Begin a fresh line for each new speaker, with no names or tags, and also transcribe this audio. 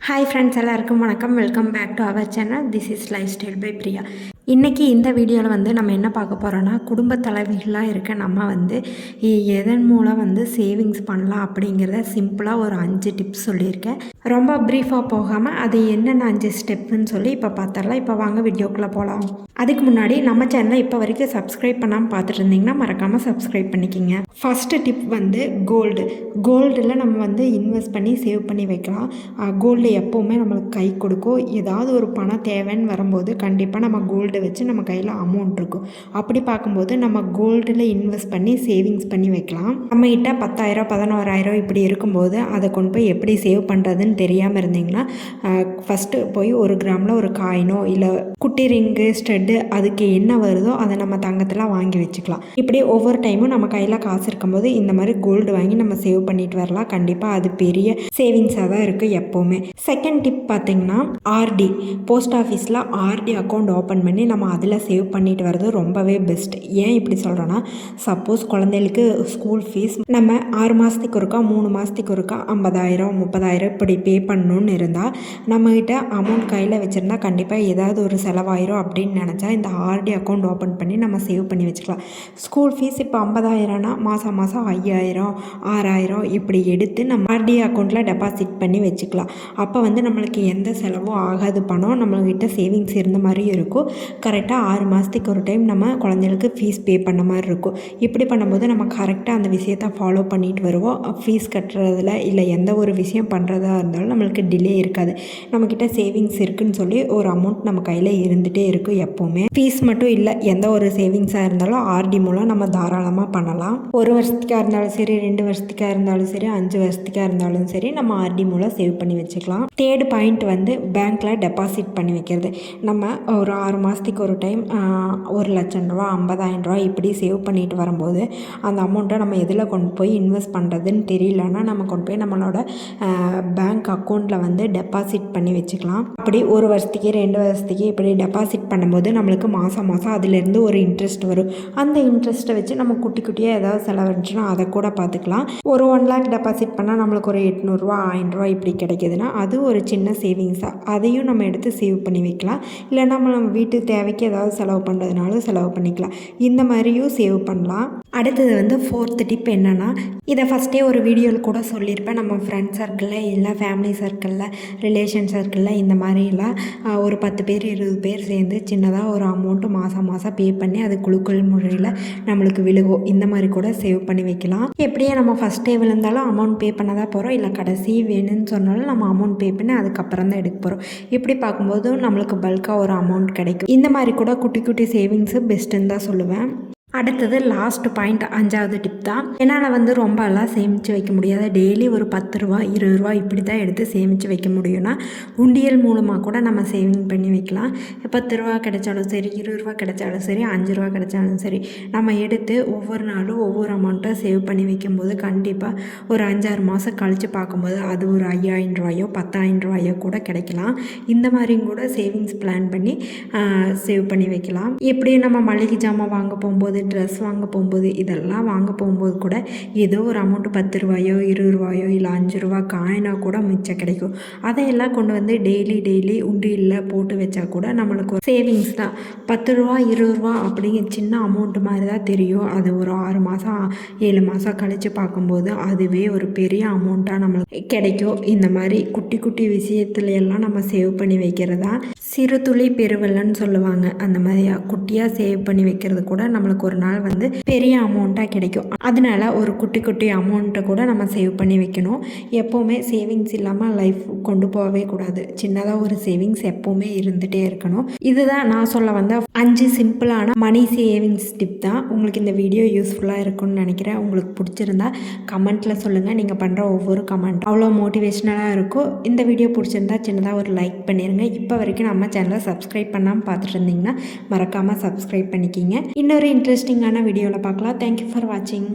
Hi friends, எல்லாருக்கும் வணக்கம். Welcome back to our channel. This is lifestyle by Priya. இன்றைக்கி இந்த வீடியோவில் நம்ம என்ன பார்க்க போகிறோன்னா, குடும்ப தலைவிகளாக இருக்க நம்ம எதன் மூலம் சேவிங்ஸ் பண்ணலாம் அப்படிங்கிறத சிம்பிளாக ஒரு 5 டிப்ஸ் சொல்லியிருக்கேன். ரொம்ப ப்ரீஃபாக போகாமல் அது என்னென்ன 5 ஸ்டெப்புன்னு சொல்லி இப்போ பார்த்துடலாம். இப்போ வாங்க வீடியோக்குள்ளே போகலாம். அதுக்கு முன்னாடி நம்ம சேனலை இப்போ வரைக்கும் சப்ஸ்கிரைப் பண்ணாமல் பார்த்துட்டு இருந்தீங்கன்னா மறக்காமல் சப்ஸ்கிரைப் பண்ணிக்கிங்க. ஃபஸ்ட்டு டிப் கோல்டில் நம்ம இன்வெஸ்ட் பண்ணி சேவ் பண்ணி வைக்கலாம். கோல்டு எப்போவுமே நம்மளுக்கு கை கொடுக்கும். ஏதாவது ஒரு பணம் தேவைன்னு வரும்போது கண்டிப்பாக நம்ம கோல்டு வச்சு நம்ம கையில் அமௌண்ட் இருக்கும். அப்படி பார்க்கும்போது நம்ம கோல்டில் இன்வெஸ்ட் பண்ணி சேவிங்ஸ் பண்ணி வைக்கலாம். நம்மகிட்ட 10,000 11,000 இப்படி இருக்கும்போது அதை கொண்டு போய் எப்படி சேவ் பண்ணுறதுன்னு தெரியாமல் இருந்தீங்கன்னா ஃபஸ்ட்டு போய் 1 கிராமில் ஒரு காயினோ இல்லை குட்டி ரிங்கு ஸ்டெட்டு அதுக்கு என்ன வருதோ அதை நம்ம தங்கத்தில் வாங்கி வச்சுக்கலாம். இப்படி ஒவ்வொரு டைமும் நம்ம கையில் காசு இருக்கும்போது இந்த மாதிரி கோல்டு வாங்கி நம்ம சேவ் பண்ணிட்டு வரலாம். கண்டிப்பாக அது பெரிய சேவிங்ஸாக தான் இருக்குது எப்போவுமே. செகண்ட் டிப் பார்த்திங்கன்னா, ஆர்டி. போஸ்ட் ஆஃபீஸில் ஆர்டி அக்கௌண்ட் ஓப்பன் பண்ணி நம்ம அதில் சேவ் பண்ணிட்டு வர்றது ரொம்பவே பெஸ்ட். ஏன் இப்படி சொல்கிறோன்னா, சப்போஸ் குழந்தைகளுக்கு ஸ்கூல் ஃபீஸ் நம்ம 6 மாதத்துக்கு ஒருக்கா 3 மாதத்துக்கு ஒருக்கா 50,000 30,000 இப்படி பே பண்ணணுன்னு இருந்தால் நம்மகிட்ட அமௌண்ட் கையில் வச்சுருந்தா கண்டிப்பாக ஏதாவது ஒரு செலவாயிரும் அப்படின்னு நினச்சா இந்த ஆர்டி அக்கௌண்ட் ஓப்பன் பண்ணி நம்ம சேவ் பண்ணி வச்சுக்கலாம். ஸ்கூல் ஃபீஸ் இப்போ 50,000னா மாதம் 5,000 6,000 இப்படி எடுத்து நம்ம ஆர்டி அக்கௌண்ட்டில் டெபாசிட் பண்ணி வச்சுக்கலாம். அப்போ நம்மளுக்கு எந்த செலவும் ஆகாது. பணம் நம்மள்கிட்ட சேவிங்ஸ் இருந்த மாதிரியும் இருக்கும். கரெக்டாக 6 மாதத்துக்கு ஒரு டைம் நம்ம குழந்தைகளுக்கு ஃபீஸ் பே பண்ண மாதிரி இருக்கும். இப்படி பண்ணும்போது நம்ம கரெக்டாக அந்த விஷயத்தை ஃபாலோ பண்ணிட்டு வருவோம். ஃபீஸ் கட்டுறதுல இல்லை எந்த ஒரு விஷயம் பண்ணுறதா இருந்தாலும் நம்மளுக்கு டிலே இருக்காது. நம்மக்கிட்ட சேவிங்ஸ் இருக்குதுன்னு சொல்லி ஒரு அமௌண்ட் நம்ம கையில் இருந்துகிட்டே இருக்கும் எப்போவுமே. ஃபீஸ் மட்டும் இல்லை, எந்த ஒரு சேவிங்ஸாக இருந்தாலும் ஆர்டி மூலம் நம்ம தாராளமாக பண்ணலாம். 1 வருஷத்துக்காக இருந்தாலும் சரி, 2 வருஷத்துக்காக இருந்தாலும் சரி, 5 வருஷத்துக்காக இருந்தாலும் சரி, நம்ம ஆர்டி மூலம் சேவ் பண்ணி வச்சுக்கலாம். தேர்ட் பாயிண்ட் பேங்க்கில் டெபாசிட் பண்ணி வைக்கிறது. நம்ம ஒரு 6 மாதத்துக்கு ஒரு டைம் 1,00,000 ரூபா 50,000 இப்படி சேவ் பண்ணிட்டு வரும்போது அந்த அமௌண்ட்டை நம்ம எதில் கொண்டு போய் இன்வெஸ்ட் பண்ணுறதுன்னு தெரியலன்னா நம்ம கொண்டு போய் நம்மளோட பேங்க் அக்கௌண்ட்டில் டெபாசிட் பண்ணி வச்சுக்கலாம். அப்படி 1 வருஷத்துக்கு 2 வருஷத்துக்கு இப்படி டெபாசிட் பண்ணும்போது நம்மளுக்கு மாதம் அதிலேருந்து ஒரு இன்ட்ரெஸ்ட் வரும். அந்த இன்ட்ரெஸ்ட்டை வச்சு நம்ம குட்டி குட்டியாக ஏதாவது செலவழிச்சுன்னா அதை கூட பார்த்துக்கலாம். ஒரு 1 லேக் டெபாசிட் பண்ணால் நம்மளுக்கு ஒரு 800 ரூபா 1000 ரூபா இப்படி கிடைக்கிதுன்னா அது ஒரு சின்ன சேவிங்ஸாக அதையும் நம்ம எடுத்து சேவ் பண்ணி வைக்கலாம். இல்லைன்னா நம்ம வீட்டு தேவைக்கு ஏதாவது செலவு பண்ணுறதுனாலும் செலவு பண்ணிக்கலாம். இந்த மாதிரியும் சேவ் பண்ணலாம். அடுத்தது 4th டிப் என்னென்னா, இதை ஃபஸ்ட்டே ஒரு வீடியோவில் கூட சொல்லியிருப்பேன். நம்ம ஃப்ரெண்ட்ஸ் சர்க்கிளில் இல்லை ஃபேமிலி சர்க்கிளில் ரிலேஷன் சர்க்கிளில் இந்த மாதிரிலாம் ஒரு 10 பேர் 20 பேர் சேர்ந்து சின்னதாக ஒரு அமௌண்ட்டு மாதம் பே பண்ணி அது குழுக்கள் முறையில் நம்மளுக்கு விழுகும். இந்த மாதிரி கூட சேவ் பண்ணி வைக்கலாம். எப்படியே நம்ம ஃபஸ்ட்டே விழுந்தாலும் அமௌண்ட் பே பண்ண தான் போகிறோம். இல்லை கடைசி வேணும்னு சொன்னாலும் நம்ம அமௌண்ட் பே பண்ணி அதுக்கப்புறம் தான் எடுக்க போகிறோம். இப்படி பார்க்கும்போது நம்மளுக்கு பல்காக ஒரு அமௌண்ட் கிடைக்கும். இந்த மாதிரி கூட குட்டி குட்டி சேவிங்ஸு பெஸ்ட்டுன்னு தான் சொல்லுவேன். அடுத்தது லாஸ்ட் பாயிண்ட் 5வது டிப் தான். என்னால் ரொம்பலாம் சேமித்து வைக்க முடியாது. டெய்லி ஒரு 10 ரூபா 20 ரூபா இப்படி தான் எடுத்து சேமித்து வைக்க முடியும்னா உண்டியல் மூலமாக கூட நம்ம சேவிங் பண்ணி வைக்கலாம். 10 ரூபா கிடைச்சாலும் சரி, 20 ரூபா கிடைச்சாலும் சரி, 5 ரூபா கிடைச்சாலும் சரி, நம்ம எடுத்து ஒவ்வொரு நாளும் ஒவ்வொரு அமௌண்ட்டை சேவ் பண்ணி வைக்கும்போது கண்டிப்பாக ஒரு 5-6 மாதம் கழித்து பார்க்கும்போது அது ஒரு 5,000 ரூபாயோ 10,000 ரூபாயோ கூட கிடைக்கலாம். இந்த மாதிரியும் கூட சேவிங்ஸ் பிளான் பண்ணி சேவ் பண்ணி வைக்கலாம். எப்படி நம்ம மளிகை ஜாமான் வாங்க போகும்போது, ட்ரெஸ் வாங்க போகும்போது, இதெல்லாம் வாங்க போகும்போது கூட ஏதோ ஒரு அமௌண்ட்டு 10 ரூபாயோ 20 ரூபாயோ இல்லை 5 ரூபா காயினாக கூட மிச்சம் கிடைக்கும். அதையெல்லாம் கொண்டு டெய்லி உண்டியலில் போட்டு வச்சா கூட நம்மளுக்கு ஒரு சேவிங்ஸ் தான். 10 ரூபா 20 ரூபா அப்படிங்கிற சின்ன அமௌண்ட்டு மாதிரி தான் தெரியும். அது ஒரு 6 மாதம் 7 மாதம் கழித்து பார்க்கும்போது அதுவே ஒரு பெரிய அமௌண்ட்டாக நம்மளுக்கு கிடைக்கும். இந்த மாதிரி குட்டி குட்டி விஷயத்துல எல்லாம் நம்ம சேவ் பண்ணி வைக்கிறதா சிறு துளி பெருவெள்ளன்னு சொல்லுவாங்க. அந்த மாதிரி குட்டியாக சேவ் பண்ணி வைக்கிறது கூட நம்மளுக்கு ஒரு நாள் பெரிய அமௌண்ட்டாக கிடைக்கும். அதனால ஒரு குட்டி குட்டி அமௌண்ட்டை கூட நம்ம சேவ் பண்ணி வைக்கணும். எப்போவுமே சேவிங்ஸ் இல்லாமல் லைஃப் கொண்டு போகவே கூடாது. சின்னதாக ஒரு சேவிங்ஸ் எப்போவுமே இருந்துகிட்டே இருக்கணும். இதுதான் நான் சொல்ல வந்த 5 சிம்பிளான மணி சேவிங்ஸ் டிப் தான். உங்களுக்கு இந்த வீடியோ யூஸ்ஃபுல்லாக இருக்கும்னு நினைக்கிறேன். உங்களுக்கு பிடிச்சிருந்தா கமெண்ட்டில் சொல்லுங்கள். நீங்கள் பண்ணுற ஒவ்வொரு கமெண்ட் அவ்வளோ மோட்டிவேஷ்னலாக இருக்கும். இந்த வீடியோ பிடிச்சிருந்தா சின்னதாக ஒரு லைக் பண்ணிடுங்க. இப்போ வரைக்கும் நம்ம சேனலை சப்ஸ்கிரைப் பண்ணாமல் பார்த்துட்டு இருந்தீங்கன்னா மறக்காமல் சப்ஸ்கிரைப் பண்ணிக்கிங்க. இன்னொரு இன்ட்ரெஸ்டிங்கான வீடியோவில் பார்க்கலாம். தேங்க்யூ ஃபார் வாட்சிங்.